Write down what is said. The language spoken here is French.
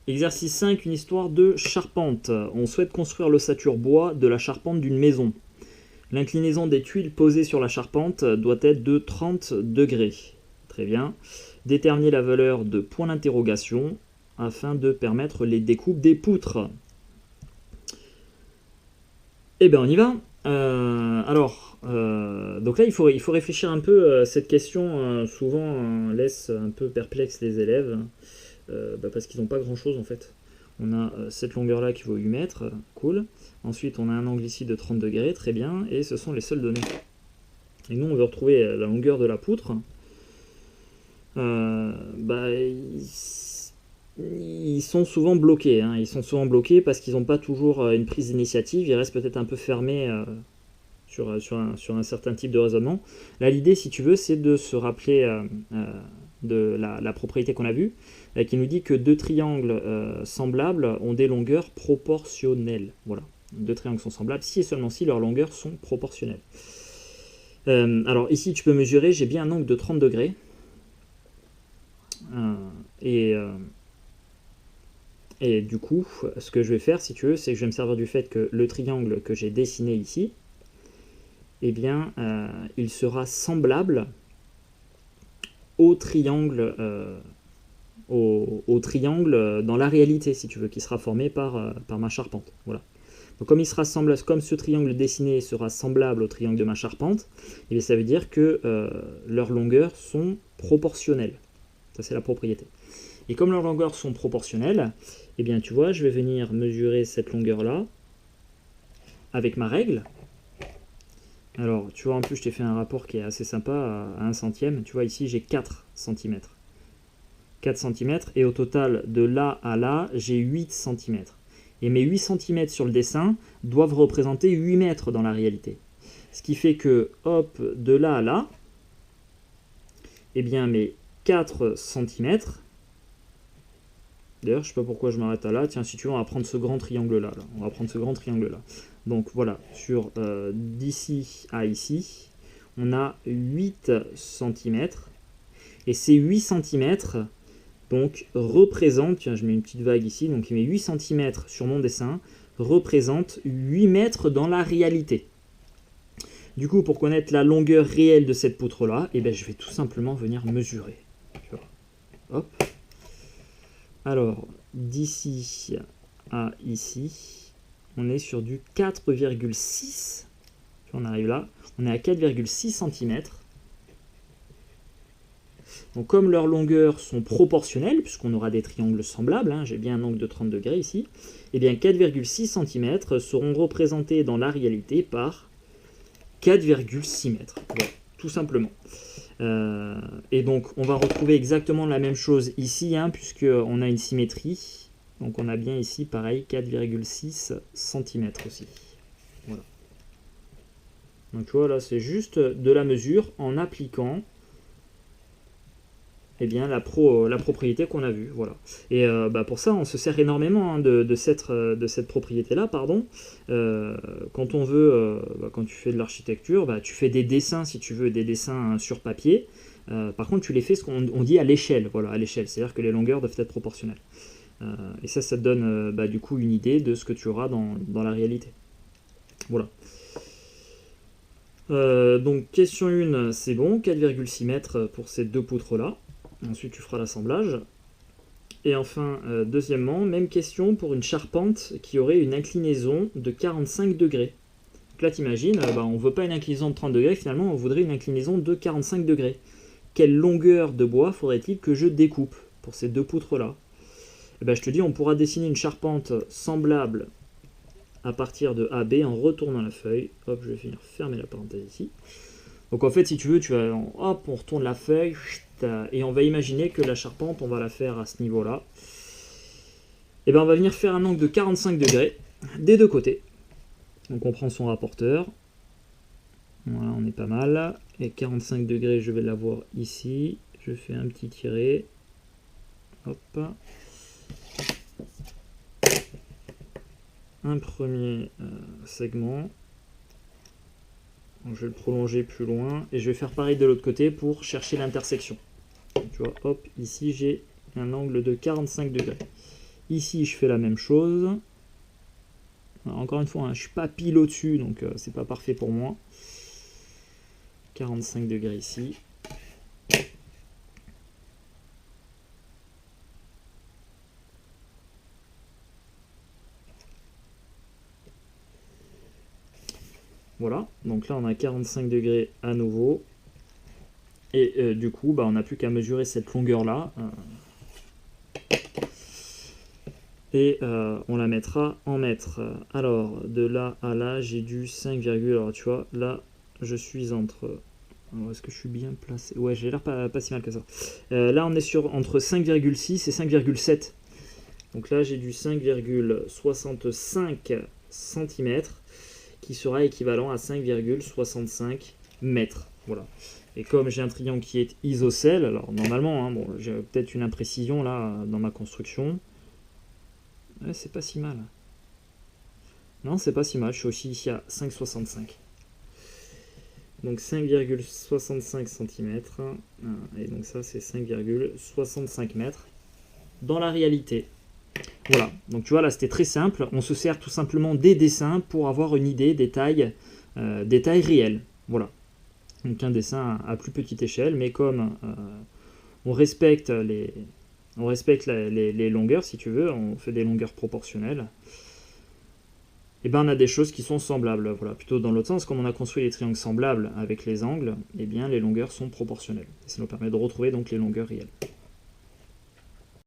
Exercice 5, une histoire de charpente. On souhaite construire l'ossature bois de la charpente d'une maison. L'inclinaison des tuiles posées sur la charpente doit être de 30 degrés. Très bien. Déterminer la valeur de point d'interrogation afin de permettre les découpes des poutres. Eh bien, on y va. Donc là, il faut réfléchir un peu. Cette question, souvent, laisse un peu perplexe les élèves. Parce qu'ils n'ont pas grand chose en fait. On a cette longueur là qui vaut 8 mètres, cool. Ensuite on a un angle ici de 30 degrés, très bien, et ce sont les seules données. Et nous on veut retrouver la longueur de la poutre. Ils sont souvent bloqués, hein. Ils sont souvent bloqués parce qu'ils n'ont pas toujours une prise d'initiative, ils restent peut-être un peu fermés sur un certain type de raisonnement. Là l'idée si tu veux c'est de se rappeler de la propriété qu'on a vue, qui nous dit que deux triangles semblables ont des longueurs proportionnelles. Voilà, deux triangles sont semblables si et seulement si leurs longueurs sont proportionnelles. Alors ici tu peux mesurer, j'ai bien un angle de 30 degrés. Et du coup, ce que je vais faire, si tu veux, c'est que je vais me servir du fait que le triangle que j'ai dessiné ici, eh bien, il sera semblable au triangle dans la réalité, si tu veux, qui sera formé par ma charpente. Voilà. Donc comme ce triangle dessiné sera semblable au triangle de ma charpente, eh bien, ça veut dire que leurs longueurs sont proportionnelles. Ça c'est la propriété. Et comme leurs longueurs sont proportionnelles, eh bien tu vois, je vais venir mesurer cette longueur-là avec ma règle. Alors, tu vois, en plus, je t'ai fait un rapport qui est assez sympa à 1 centième. Tu vois, ici, j'ai 4 cm. 4 cm, et au total, de là à là, j'ai 8 cm. Et mes 8 cm sur le dessin doivent représenter 8 mètres dans la réalité. Ce qui fait que, hop, de là à là, eh bien, mes 4 cm, d'ailleurs, je ne sais pas pourquoi je m'arrête à là. Tiens, si tu veux, on va prendre ce grand triangle-là. On va prendre ce grand triangle-là. Donc voilà, d'ici à ici, on a 8 cm. Et ces 8 cm donc, représentent, tiens, je mets une petite vague ici, donc mes 8 cm sur mon dessin représentent 8 mètres dans la réalité. Du coup, pour connaître la longueur réelle de cette poutre-là, eh ben, je vais tout simplement venir mesurer. Tu vois. Hop. Alors, d'ici à ici, on est sur du 4,6. On arrive là, on est à 4,6 cm. Donc comme leurs longueurs sont proportionnelles, puisqu'on aura des triangles semblables, hein, j'ai bien un angle de 30 degrés ici, et bien 4,6 cm seront représentés dans la réalité par 4,6 mètres. Voilà, tout simplement. Et donc on va retrouver exactement la même chose ici, hein, puisqu'on a une symétrie. Donc on a bien ici, pareil, 4,6 cm aussi. Voilà. Donc tu vois, là c'est juste de la mesure en appliquant eh bien, la propriété qu'on a vue. Voilà. Et pour ça, on se sert énormément, hein, de cette propriété-là. Quand on veut, quand tu fais de l'architecture, tu fais des dessins, si tu veux, des dessins sur papier. Par contre, tu les fais ce qu'on dit à l'échelle. Voilà, à l'échelle. C'est-à-dire que les longueurs doivent être proportionnelles. Et ça te donne du coup une idée de ce que tu auras dans la réalité. Voilà. Donc, question 1, c'est bon. 4,6 mètres pour ces deux poutres-là. Ensuite, tu feras l'assemblage. Et enfin, deuxièmement, même question pour une charpente qui aurait une inclinaison de 45 degrés. Donc là, t'imagines, on ne veut pas une inclinaison de 30 degrés, finalement, on voudrait une inclinaison de 45 degrés. Quelle longueur de bois faudrait-il que je découpe pour ces deux poutres-là? Je te dis, on pourra dessiner une charpente semblable à partir de AB en retournant la feuille. Hop, je vais finir fermer la parenthèse ici. Donc en fait, si tu veux, on retourne la feuille, et on va imaginer que la charpente, on va la faire à ce niveau-là. Et on va venir faire un angle de 45 degrés des deux côtés. Donc on prend son rapporteur. Voilà, on est pas mal. Et 45 degrés, je vais l'avoir ici. Je fais un petit tiré. Hop. Un premier segment. Donc je vais le prolonger plus loin. Et je vais faire pareil de l'autre côté pour chercher l'intersection. Tu vois, hop, ici j'ai un angle de 45 degrés. Ici, je fais la même chose. Alors, encore une fois, hein, je ne suis pas pile au-dessus, donc c'est pas parfait pour moi. 45 degrés ici. Voilà, donc là on a 45 degrés à nouveau. Et du coup, on n'a plus qu'à mesurer cette longueur-là. Et on la mettra en mètres. Alors, de là à là, j'ai du 5, alors tu vois, là, je suis entre... Est-ce que je suis bien placé? Ouais, j'ai l'air pas si mal que ça. Là, on est sur entre 5,6 et 5,7. Donc là, j'ai du 5,65 cm qui sera équivalent à 5,65 mètres. Voilà. Et comme j'ai un triangle qui est isocèle, alors normalement, hein, bon, j'ai peut-être une imprécision là dans ma construction. Ouais, c'est pas si mal. Non, c'est pas si mal. Je suis aussi ici à 5,65. Donc 5,65 cm. Et donc ça, c'est 5,65 mètres dans la réalité. Voilà. Donc tu vois, là, c'était très simple. On se sert tout simplement des dessins pour avoir une idée des tailles réelles. Voilà. Donc un dessin à plus petite échelle, mais comme on respecte les longueurs, si tu veux, on fait des longueurs proportionnelles, et ben on a des choses qui sont semblables. Voilà, plutôt dans l'autre sens, comme on a construit les triangles semblables avec les angles, et bien les longueurs sont proportionnelles. Et ça nous permet de retrouver donc les longueurs réelles.